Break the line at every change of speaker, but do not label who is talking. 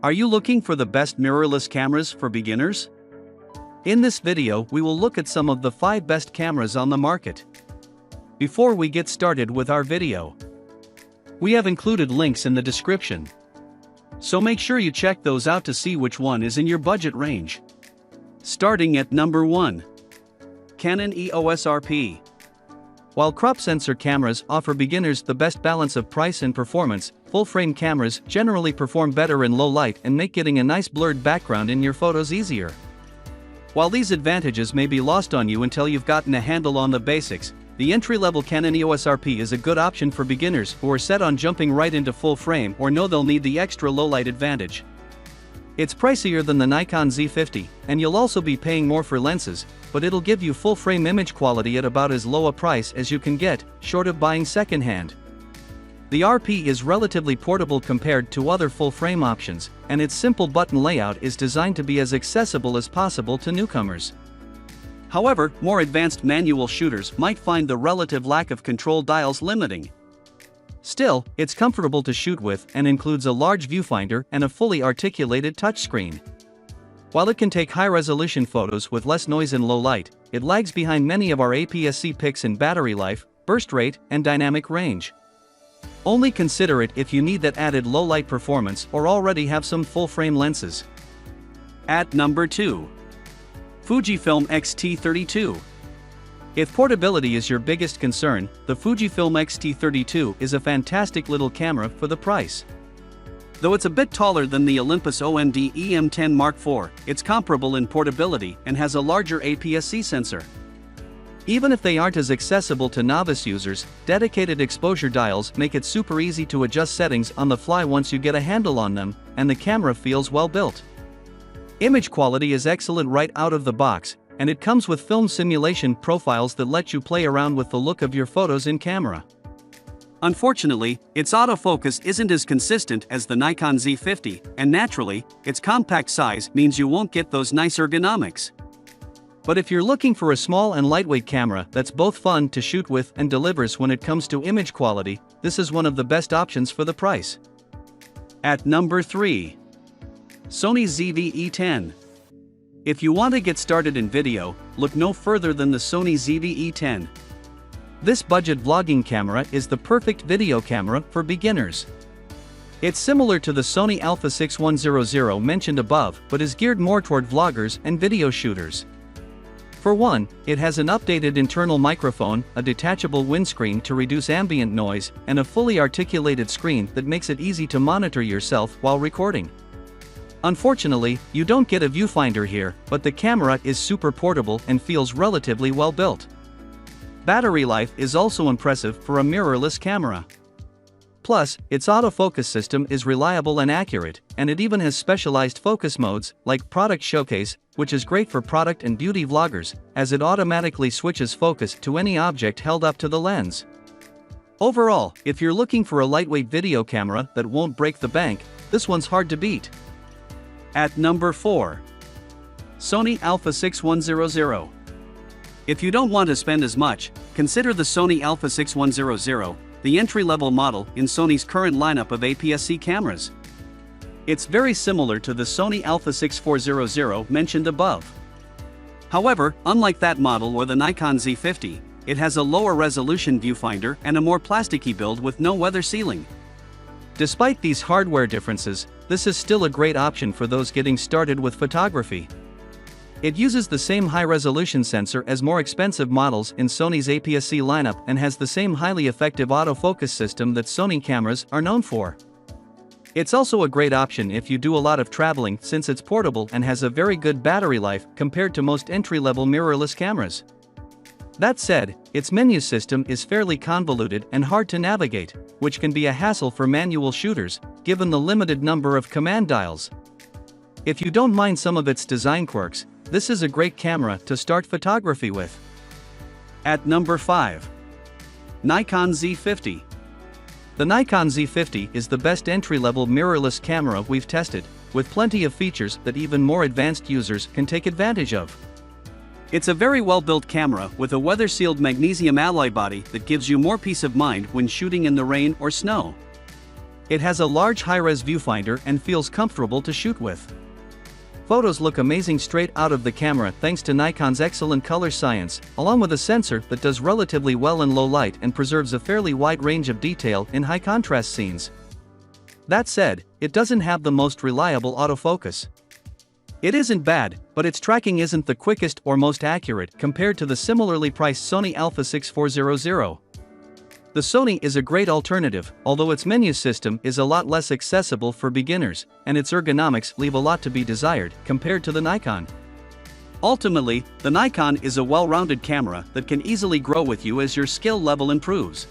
Are you looking for the best mirrorless cameras for beginners? In this video, we will look at some of the 5 best cameras on the market. Before we get started with our video, we have included links in the description, so make sure you check those out to see which one is in your budget range. Starting at number 1. Canon EOS RP. While crop sensor cameras offer beginners the best balance of price and performance, full-frame cameras generally perform better in low light and make getting a nice blurred background in your photos easier. While these advantages may be lost on you until you've gotten a handle on the basics, the entry-level Canon EOS RP is a good option for beginners who are set on jumping right into full-frame or know they'll need the extra low-light advantage. It's pricier than the Nikon Z50, and you'll also be paying more for lenses, but it'll give you full-frame image quality at about as low a price as you can get, short of buying second-hand. The RP is relatively portable compared to other full-frame options, and its simple button layout is designed to be as accessible as possible to newcomers. However, more advanced manual shooters might find the relative lack of control dials limiting. Still, it's comfortable to shoot with and includes a large viewfinder and a fully articulated touchscreen. While it can take high-resolution photos with less noise and low light, it lags behind many of our APS-C pics in battery life, burst rate, and dynamic range. Only consider it if you need that added low-light performance or already have some full-frame lenses. At number 2. Fujifilm X-T32. If portability is your biggest concern, the Fujifilm X-T32 is a fantastic little camera for the price. Though it's a bit taller than the Olympus OMD EM10 Mark IV, it's comparable in portability and has a larger APS-C sensor. Even if they aren't as accessible to novice users, dedicated exposure dials make it super easy to adjust settings on the fly once you get a handle on them, and the camera feels well built. Image quality is excellent right out of the box, and it comes with film simulation profiles that let you play around with the look of your photos in camera. Unfortunately, its autofocus isn't as consistent as the Nikon Z50, and naturally, its compact size means you won't get those nice ergonomics. But if you're looking for a small and lightweight camera that's both fun to shoot with and delivers when it comes to image quality, this is one of the best options for the price. At number 3. Sony ZV-E10. If you want to get started in video, look no further than the Sony ZV-E10. This budget vlogging camera is the perfect video camera for beginners. It's similar to the Sony Alpha 6100 mentioned above, but is geared more toward vloggers and video shooters. For one, it has an updated internal microphone, a detachable windscreen to reduce ambient noise, and a fully articulated screen that makes it easy to monitor yourself while recording. Unfortunately, you don't get a viewfinder here, but the camera is super portable and feels relatively well built. Battery life is also impressive for a mirrorless camera. Plus, its autofocus system is reliable and accurate, and it even has specialized focus modes, like Product Showcase, which is great for product and beauty vloggers, as it automatically switches focus to any object held up to the lens. Overall, if you're looking for a lightweight video camera that won't break the bank, this one's hard to beat. At number 4. Sony Alpha 6100. If you don't want to spend as much, consider the Sony Alpha 6100, the entry-level model in Sony's current lineup of APS-C cameras. It's very similar to the Sony Alpha 6400 mentioned above. However, unlike that model or the Nikon Z50, it has a lower resolution viewfinder and a more plasticky build with no weather sealing. Despite these hardware differences, this is still a great option for those getting started with photography. It uses the same high-resolution sensor as more expensive models in Sony's APS-C lineup and has the same highly effective autofocus system that Sony cameras are known for. It's also a great option if you do a lot of traveling since it's portable and has a very good battery life compared to most entry-level mirrorless cameras. That said, its menu system is fairly convoluted and hard to navigate, which can be a hassle for manual shooters, given the limited number of command dials. If you don't mind some of its design quirks, this is a great camera to start photography with. At number 5. Nikon Z50. The Nikon Z50 is the best entry-level mirrorless camera we've tested, with plenty of features that even more advanced users can take advantage of. It's a very well-built camera with a weather-sealed magnesium alloy body that gives you more peace of mind when shooting in the rain or snow. It has a large high-res viewfinder and feels comfortable to shoot with. Photos look amazing straight out of the camera thanks to Nikon's excellent color science, along with a sensor that does relatively well in low light and preserves a fairly wide range of detail in high-contrast scenes. That said, it doesn't have the most reliable autofocus. It isn't bad, but its tracking isn't the quickest or most accurate compared to the similarly priced Sony Alpha 6400. The Sony is a great alternative, although its menu system is a lot less accessible for beginners, and its ergonomics leave a lot to be desired compared to the Nikon. Ultimately, the Nikon is a well-rounded camera that can easily grow with you as your skill level improves.